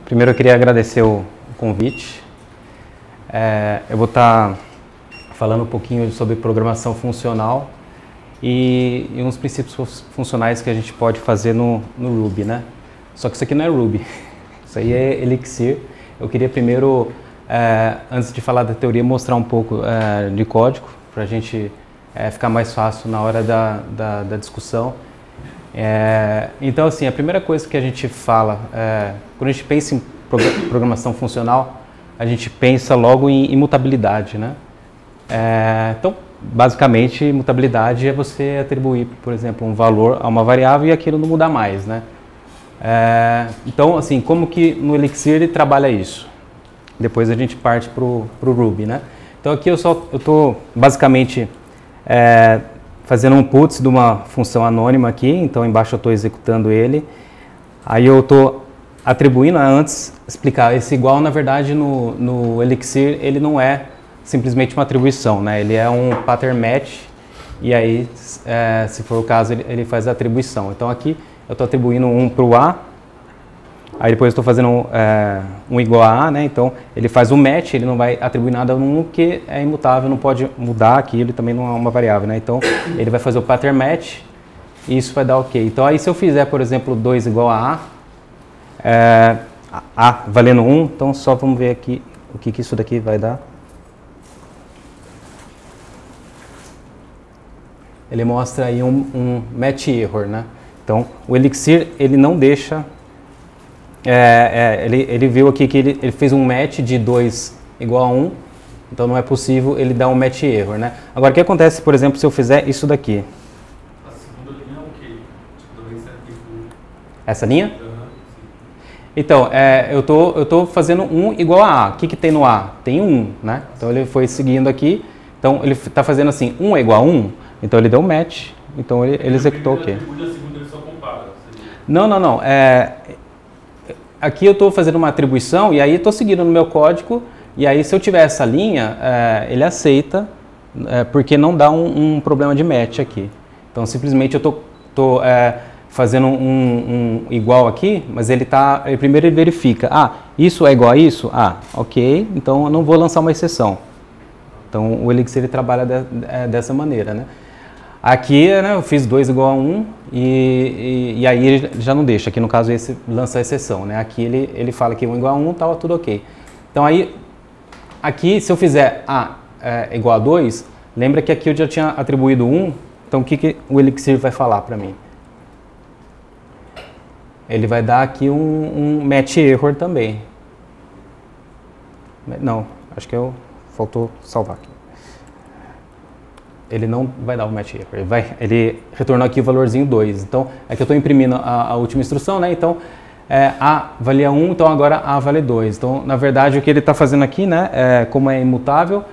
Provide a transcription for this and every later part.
Primeiro eu queria agradecer o convite. Eu vou estar falando um pouquinho sobre programação funcional e uns princípios funcionais que a gente pode fazer no Ruby, né? Só que isso aqui não é Ruby, isso aí é Elixir. Eu queria primeiro, antes de falar da teoria, mostrar um pouco de código, para a gente ficar mais fácil na hora da discussão. Então, assim, a primeira coisa que a gente fala, quando a gente pensa em programação funcional, a gente pensa logo em imutabilidade, né? Então, basicamente, imutabilidade é você atribuir, por exemplo, um valor a uma variável e aquilo não mudar mais, né? Então, assim, como que no Elixir ele trabalha isso? Depois a gente parte para o Ruby, né? Então, aqui eu estou basicamente fazendo um puts de uma função anônima aqui, então embaixo eu estou executando ele. Aí eu estou atribuindo, antes explicar, esse igual na verdade no Elixir ele não é simplesmente uma atribuição, né? Ele é um pattern match e aí, se for o caso, ele faz a atribuição. Então aqui eu estou atribuindo um para o A, aí depois eu estou fazendo um igual a A, né? Então ele faz o match, ele não vai atribuir nada no 1 porque é imutável, não pode mudar aquilo, também não é uma variável, né? Então ele vai fazer o pattern match e isso vai dar ok. Então aí se eu fizer, por exemplo, 2 igual a A valendo 1, então só vamos ver aqui o que isso daqui vai dar. Ele mostra aí um match error, né? Então o Elixir ele não deixa, ele viu aqui que ele fez um match de 2 igual a 1, então não é possível ele dar um match error, né? Agora o que acontece, por exemplo, se eu fizer isso daqui? A segunda linha é ok, Essa linha? Então, eu tô fazendo 1 igual a A. O que tem no A? Tem 1, né? Então ele foi seguindo aqui. Então ele está fazendo assim, 1 é igual a 1. Então ele deu match. Então ele executou o quê? Não. Aqui eu estou fazendo uma atribuição e aí estou seguindo no meu código. E aí se eu tiver essa linha, ele aceita, porque não dá um problema de match aqui. Então simplesmente eu tô fazendo um igual aqui, mas primeiro ele verifica, isso é igual a isso? Ok, então eu não vou lançar uma exceção. Então o Elixir ele trabalha dessa maneira, né? Aqui, né, eu fiz 2 igual a 1 e aí ele já não deixa, aqui no caso esse lança a exceção, né? Aqui ele fala que 1 igual a 1, tá tudo ok. Então aí, aqui se eu fizer A igual a 2, lembra que aqui eu já tinha atribuído 1, então o que o Elixir vai falar para mim? Ele vai dar aqui um match error também. Não, acho que faltou salvar aqui. Ele não vai dar o match error, ele retornou aqui o valorzinho 2. Então, aqui eu estou imprimindo a última instrução, né? Então, A valia 1, então agora A vale 2. Então, na verdade, o que ele está fazendo aqui, né? Como é imutável,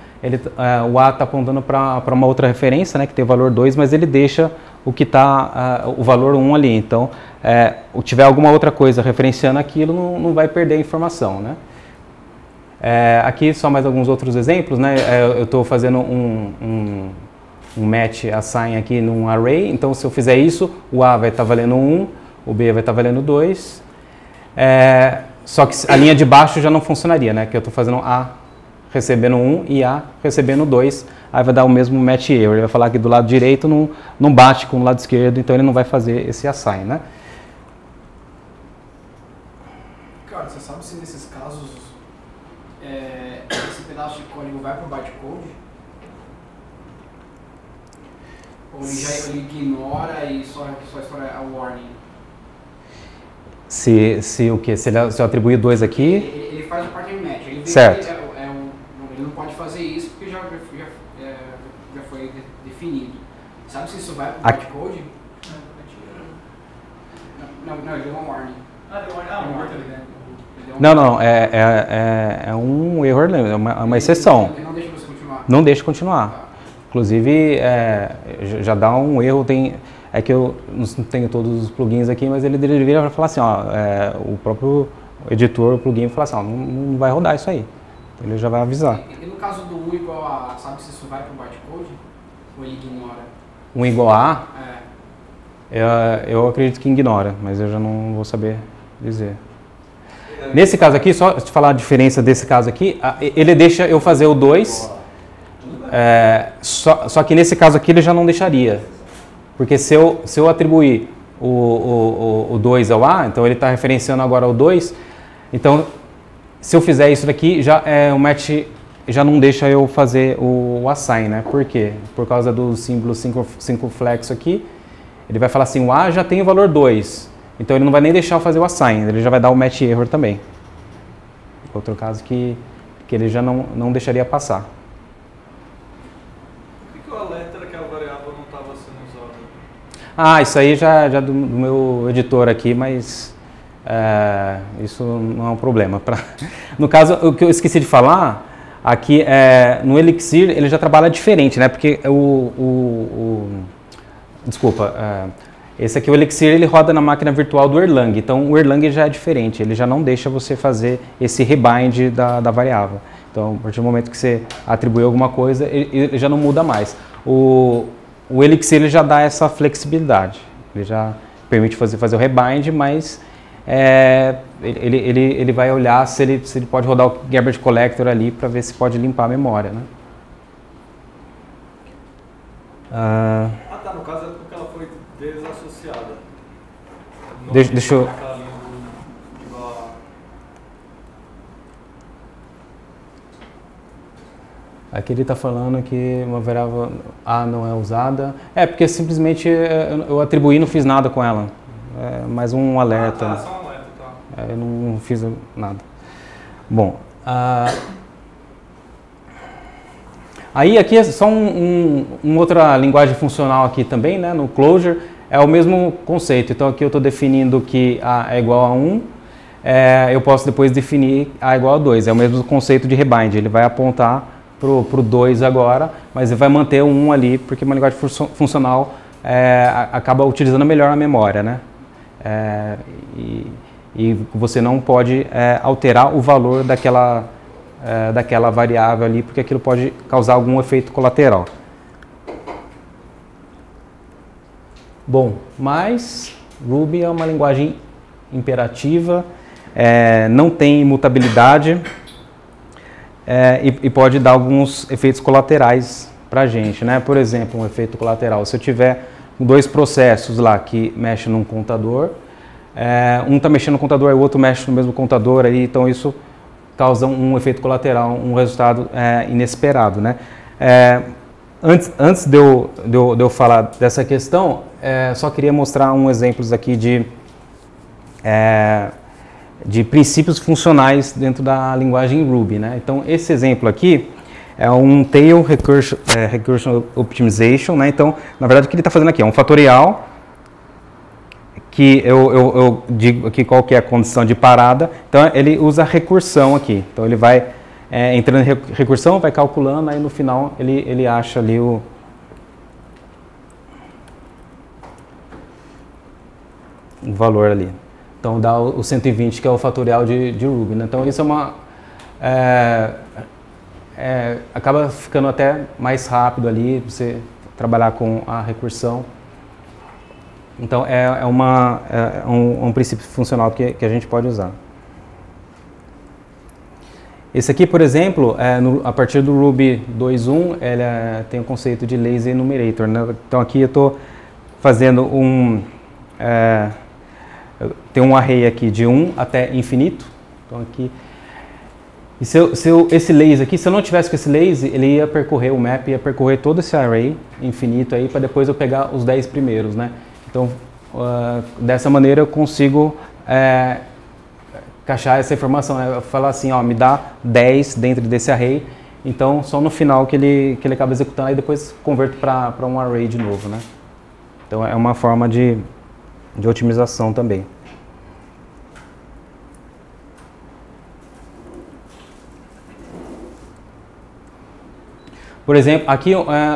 o A está apontando para uma outra referência, né? Que tem o valor 2, mas ele deixa o que está, o valor 1 ali. Então, se tiver alguma outra coisa referenciando aquilo, não vai perder a informação, né? Aqui só mais alguns outros exemplos, né? Eu estou fazendo um match assign aqui num array, então se eu fizer isso, o A vai estar valendo 1, o B vai estar valendo 2, só que a linha de baixo já não funcionaria, né? Que eu estou fazendo A recebendo 1 e A recebendo 2, aí vai dar o mesmo match error, ele vai falar que do lado direito não bate com o lado esquerdo, então ele não vai fazer esse assign, né? Cara, você sabe se nesses casos esse pedaço de código vai para o bytecode? Ou ele ignora e só explora a warning? Se o quê? Se eu atribuir 2 aqui... Ele faz o pattern match. Ele vê certo. Que ele não pode fazer isso porque já foi definido. Sabe se isso vai para o bytecode? Não, ele deu uma warning. Deu uma warning também, né? Não, é um erro, é uma exceção. Ele não deixa você continuar? Não deixa continuar. Inclusive, já dá um erro, é que eu não tenho todos os plugins aqui, mas ele deveria falar assim, o próprio editor, o plugin, falar assim, não vai rodar isso aí. Ele já vai avisar. E no caso do 1 igual a A, sabe se isso vai para o bytecode? Ou ele ignora? 1 igual a A? Eu acredito que ignora, mas eu já não vou saber dizer. Nesse caso aqui, só te falar a diferença desse caso aqui, ele deixa eu fazer o 2, só que nesse caso aqui ele já não deixaria. Porque se eu atribuir o 2 ao A, então ele está referenciando agora o 2, então se eu fizer isso daqui, o match já não deixa eu fazer o assign, né? Por quê? Por causa do símbolo circunflexo aqui, ele vai falar assim, o A já tem o valor 2, então ele não vai nem deixar eu fazer o assign, ele já vai dar o match error também. Outro caso que ele já não deixaria passar. Por que o alerta daquela variável não estava sendo usado? Ah, isso aí já do meu editor aqui, mas isso não é um problema. No caso, o que eu esqueci de falar, aqui no Elixir ele já trabalha diferente, né? Porque desculpa, esse aqui, o Elixir, ele roda na máquina virtual do Erlang, então o Erlang já é diferente, ele já não deixa você fazer esse rebind da variável. Então, a partir do momento que você atribui alguma coisa, ele já não muda mais. O Elixir ele já dá essa flexibilidade, ele já permite fazer o rebind, mas ele vai olhar se ele pode rodar o garbage collector ali para ver se pode limpar a memória, né? Tá, no caso é porque ela foi desassociada. Deixa eu... Aqui ele está falando que uma variável A não é usada. Porque simplesmente eu atribuí e não fiz nada com ela. É mais um alerta. Ah, tá, só um alerta, tá. Eu não fiz nada. Bom, aí aqui é só uma outra linguagem funcional aqui também, né? No Clojure é o mesmo conceito. Então aqui eu estou definindo que A é igual a 1. Eu posso depois definir A igual a 2. É o mesmo conceito de rebind. Ele vai apontar para o 2 agora, mas ele vai manter o 1 ali, porque uma linguagem funcional acaba utilizando melhor a memória, né? E você não pode alterar o valor daquela variável ali, porque aquilo pode causar algum efeito colateral. Bom, mas Ruby é uma linguagem imperativa, não tem imutabilidade e pode dar alguns efeitos colaterais para a gente, né? Por exemplo, um efeito colateral, se eu tiver 2 processos lá que mexem num contador, um está mexendo no contador e o outro mexe no mesmo contador, aí, então isso causa um efeito colateral, um resultado inesperado, né? Antes de eu falar dessa questão, só queria mostrar um exemplos aqui de princípios funcionais dentro da linguagem Ruby, né? Então esse exemplo aqui é um tail recursion optimization, né? Então, na verdade, o que ele está fazendo aqui é um fatorial que eu digo aqui qual que é a condição de parada. Então, ele usa recursão aqui. Então, ele vai entrando em recursão, vai calculando, aí no final ele acha ali o valor ali. Então, dá o 120, que é o fatorial de Ruby, né? Então, isso é uma... acaba ficando até mais rápido ali, você trabalhar com a recursão. Então, é um princípio funcional que a gente pode usar. Esse aqui, por exemplo, a partir do Ruby 2.1, ele tem o conceito de lazy enumerator, né? Então, aqui eu estou fazendo tem um array aqui de 1 até infinito. Então, aqui... E esse lazy aqui, se eu não tivesse com esse lazy, ele ia percorrer o map, ia percorrer todo esse array infinito aí, para depois eu pegar os 10 primeiros, né? Então, dessa maneira eu consigo encaixar essa informação, né? Falar assim, ó, me dá 10 dentro desse array, então só no final que ele acaba executando, aí depois converto para um array de novo, né? Então é uma forma de otimização também. Por exemplo, aqui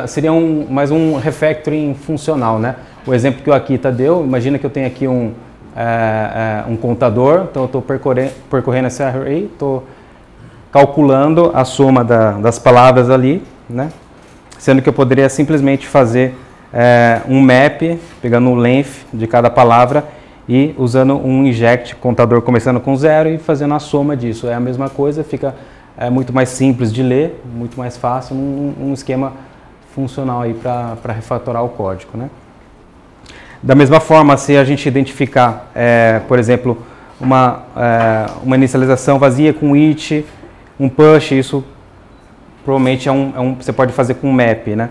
seria mais um refactoring funcional, né? O exemplo que o Akita deu, imagina que eu tenho aqui um contador, então eu estou percorrendo esse array, estou calculando a soma das palavras ali, né? Sendo que eu poderia simplesmente fazer um map, pegando o length de cada palavra e usando um inject, contador começando com 0 e fazendo a soma disso. É a mesma coisa, fica muito mais simples de ler, muito mais fácil, um esquema funcional aí para refatorar o código, né? Da mesma forma, se a gente identificar, por exemplo, uma inicialização vazia com it, um push, isso provavelmente você pode fazer com um map, né?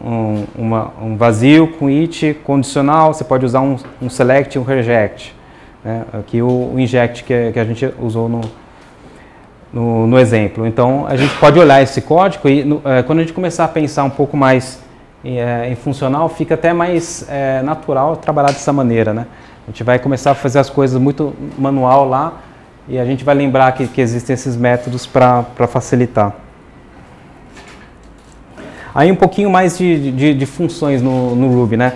Um vazio com it condicional, você pode usar um select e um reject, né? Aqui o inject que a gente usou no exemplo. Então a gente pode olhar esse código e quando a gente começar a pensar um pouco mais em funcional, fica até mais natural trabalhar dessa maneira, né? A gente vai começar a fazer as coisas muito manual lá e a gente vai lembrar que existem esses métodos para facilitar. Aí um pouquinho mais de funções no Ruby, né?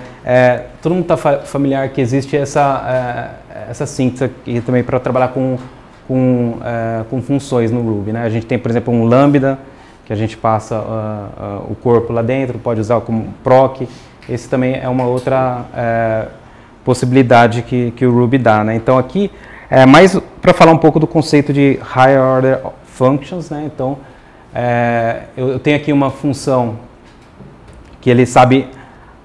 Todo mundo está familiar que existe essa síntese aqui também para trabalhar com funções no Ruby, né? A gente tem, por exemplo, um lambda, que a gente passa o corpo lá dentro, pode usar como proc. Esse também é uma outra possibilidade que o Ruby dá, né? Então aqui é mais para falar um pouco do conceito de Higher Order Functions, né? Então eu tenho aqui uma função que ele sabe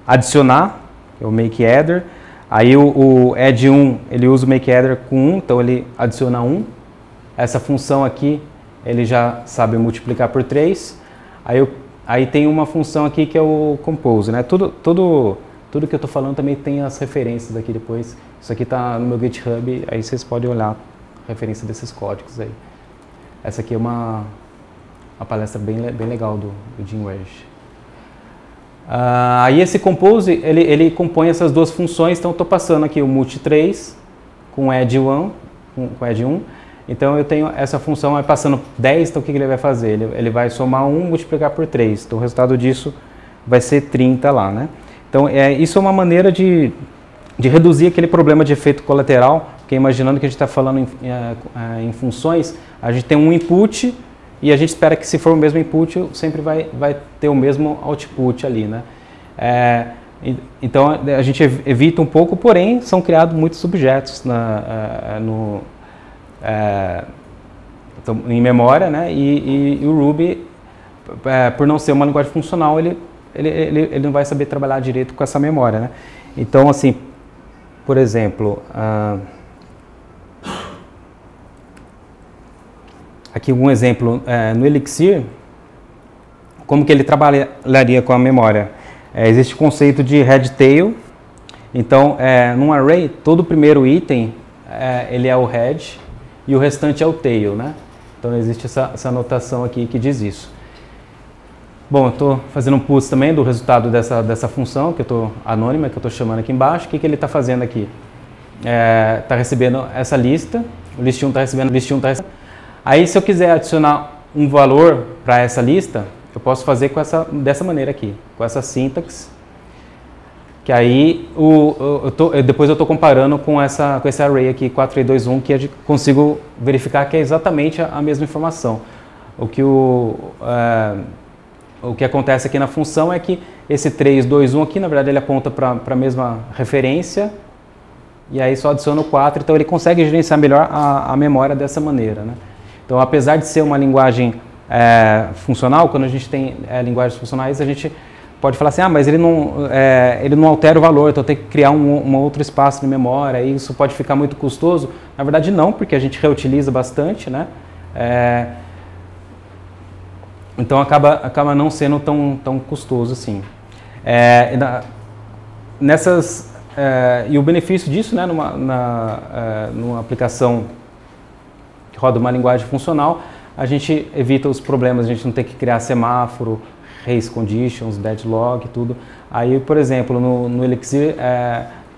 adicionar, que é o makeAdder. Aí o add 1, ele usa o makeAdder com 1, então ele adiciona 1. Essa função aqui, ele já sabe multiplicar por 3. Aí tem uma função aqui que é o compose, né? Tudo que eu estou falando também tem as referências aqui depois. Isso aqui está no meu GitHub, aí vocês podem olhar a referência desses códigos aí. Essa aqui é uma palestra bem legal do Jim Welch. Aí esse compose, ele compõe essas duas funções, então eu estou passando aqui o multi3 com add 1, com add 1. Então eu tenho essa função vai passando 10, então o que ele vai fazer? Ele vai somar 1 e multiplicar por 3, então o resultado disso vai ser 30 lá, né? Então isso é uma maneira de reduzir aquele problema de efeito colateral, porque imaginando que a gente está falando em funções, a gente tem um input e a gente espera que se for o mesmo input, sempre vai ter o mesmo output ali, né? Então a gente evita um pouco, porém são criados muitos objetos em memória, né? E o Ruby, por não ser uma linguagem funcional, ele não vai saber trabalhar direito com essa memória, né? Então, assim, por exemplo, aqui um exemplo, no Elixir, como que ele trabalharia com a memória? Existe o conceito de head tail. Então, num array, todo o primeiro item ele é o head e o restante é o tail, né? Então existe essa anotação aqui que diz isso. Bom, eu estou fazendo um push também do resultado dessa função, que eu estou anônima, que eu estou chamando aqui embaixo. O que ele está fazendo aqui? Está recebendo essa lista, o list1 está recebendo, o list1 está recebendo. Aí se eu quiser adicionar um valor para essa lista, eu posso fazer dessa maneira aqui, com essa sintaxe. Que aí depois eu estou comparando com esse array aqui, 4321, que eu consigo verificar que é exatamente a mesma informação. O que acontece aqui na função é que esse 321 aqui, na verdade, ele aponta para a mesma referência, e aí só adiciona o 4, então ele consegue gerenciar melhor a memória dessa maneira, né? Então, apesar de ser uma linguagem funcional, quando a gente tem linguagens funcionais, a gente pode falar assim, mas ele não altera o valor, então tem que criar um outro espaço de memória, e isso pode ficar muito custoso. Na verdade não, porque a gente reutiliza bastante, né? Então acaba não sendo tão custoso assim. E o benefício disso, né, numa aplicação que roda uma linguagem funcional, a gente evita os problemas, a gente não tem que criar semáforo, race conditions, deadlock, tudo. Aí, por exemplo, no Elixir,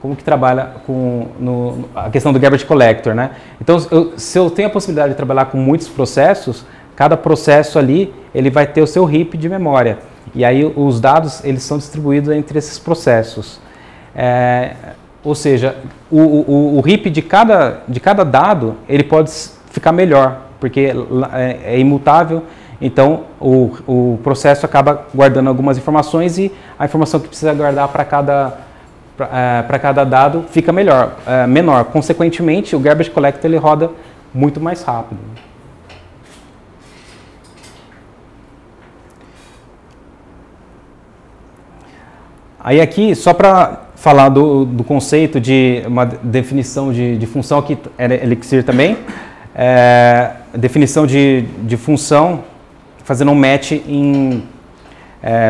como que trabalha com a questão do garbage collector, né? Então, se eu tenho a possibilidade de trabalhar com muitos processos, cada processo ali, ele vai ter o seu heap de memória. E aí os dados, eles são distribuídos entre esses processos. Ou seja, o heap de cada dado, ele pode ficar melhor, porque é imutável. Então, o processo acaba guardando algumas informações e a informação que precisa guardar para para cada dado fica menor. Consequentemente, o Garbage Collector ele roda muito mais rápido. Aí aqui, só para falar do conceito de uma definição de função, aqui é Elixir também, definição de função fazendo um match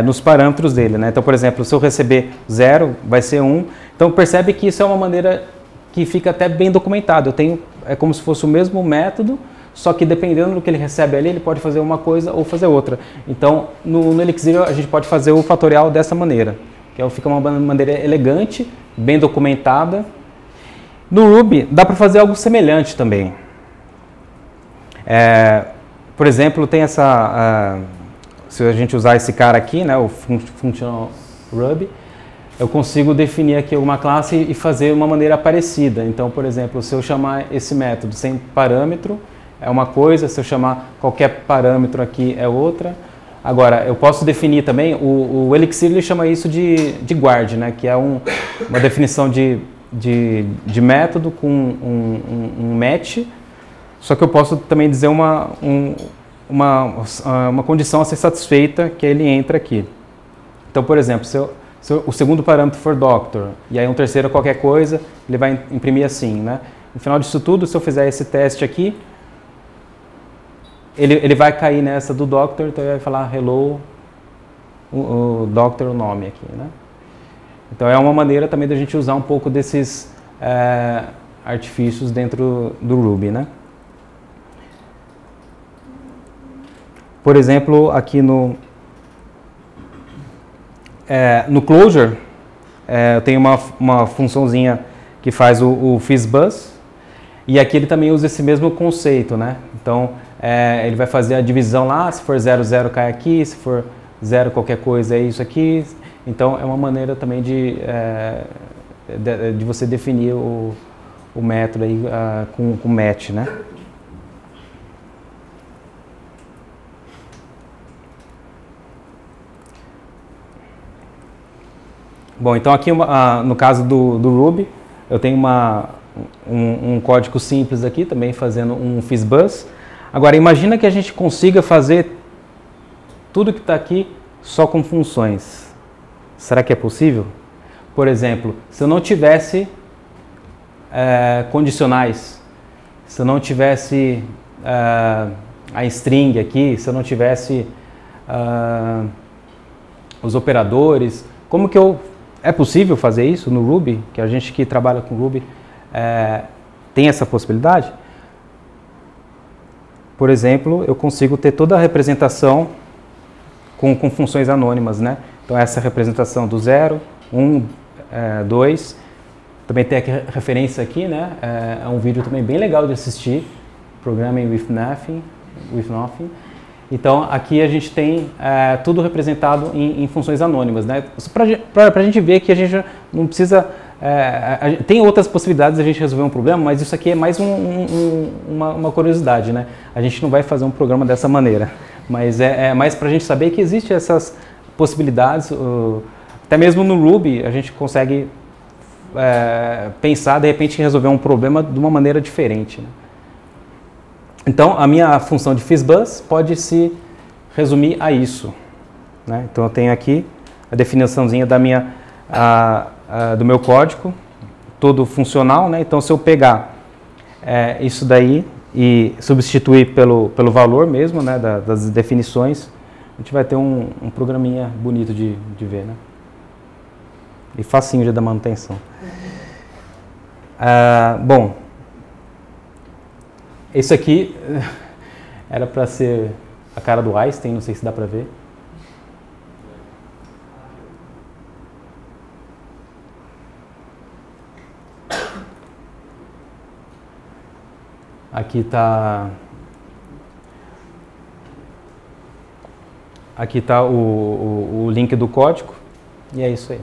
nos parâmetros dele, né? Então, por exemplo, se eu receber 0, vai ser 1. Então, percebe que isso é uma maneira que fica até bem documentado. É como se fosse o mesmo método, só que dependendo do que ele recebe ali, ele pode fazer uma coisa ou fazer outra. Então, no Elixir, a gente pode fazer o fatorial dessa maneira, que fica uma maneira elegante, bem documentada. No Ruby, dá para fazer algo semelhante também. Por exemplo, tem se a gente usar esse cara aqui, né, o Functional Ruby, eu consigo definir aqui uma classe e fazer uma maneira parecida. Então, por exemplo, se eu chamar esse método sem parâmetro, é uma coisa, se eu chamar qualquer parâmetro aqui, é outra. Agora, eu posso definir também, o Elixir ele chama isso de guard, né, que é uma definição de método com um match, só que eu posso também dizer uma condição a ser satisfeita, que ele entra aqui. Então, por exemplo, se o segundo parâmetro for doctor, e aí um terceiro qualquer coisa, ele vai imprimir assim, né? No final disso tudo, se eu fizer esse teste aqui, ele vai cair nessa do doctor, então ele vai falar hello, o doctor, o nome aqui, né? Então é uma maneira também da gente usar um pouco desses artifícios dentro do Ruby, né? Por exemplo, aqui no Clojure, eu tenho uma funçãozinha que faz o FizzBuzz, e aqui ele também usa esse mesmo conceito, né? Então, ele vai fazer a divisão lá, se for 0, 0 cai aqui, se for 0 qualquer coisa é isso aqui. Então, é uma maneira também de você definir o método aí, com match, né? Bom, então aqui no caso do Ruby, eu tenho um código simples aqui, também fazendo um FizzBuzz. Agora, imagina que a gente consiga fazer tudo que está aqui só com funções. Será que é possível? Por exemplo, se eu não tivesse condicionais, se eu não tivesse a string aqui, se eu não tivesse os operadores, como que é possível fazer isso no Ruby? Que a gente que trabalha com Ruby tem essa possibilidade? Por exemplo, eu consigo ter toda a representação com funções anônimas, né? Então essa representação do 0, 1, 2. Também tem aqui referência aqui, né? É um vídeo também bem legal de assistir, Programming with Nothing. Então, aqui a gente tem tudo representado em funções anônimas, né? Para a gente ver que a gente não precisa... tem outras possibilidades de a gente resolver um problema, mas isso aqui é mais uma curiosidade, né? A gente não vai fazer um programa dessa maneira, mas é mais para a gente saber que existem essas possibilidades. Até mesmo no Ruby, a gente consegue pensar, de repente, em resolver um problema de uma maneira diferente, né? Então, a minha função de FizzBuzz pode se resumir a isso, né? Então, eu tenho aqui a definiçãozinha do meu código, todo funcional, né? Então, se eu pegar isso daí e substituir pelo valor mesmo, né, das definições, a gente vai ter um programinha bonito de ver, né? E facinho de dar manutenção. Bom, esse aqui era para ser a cara do Einstein, não sei se dá para ver. Aqui está o link do código, e é isso aí.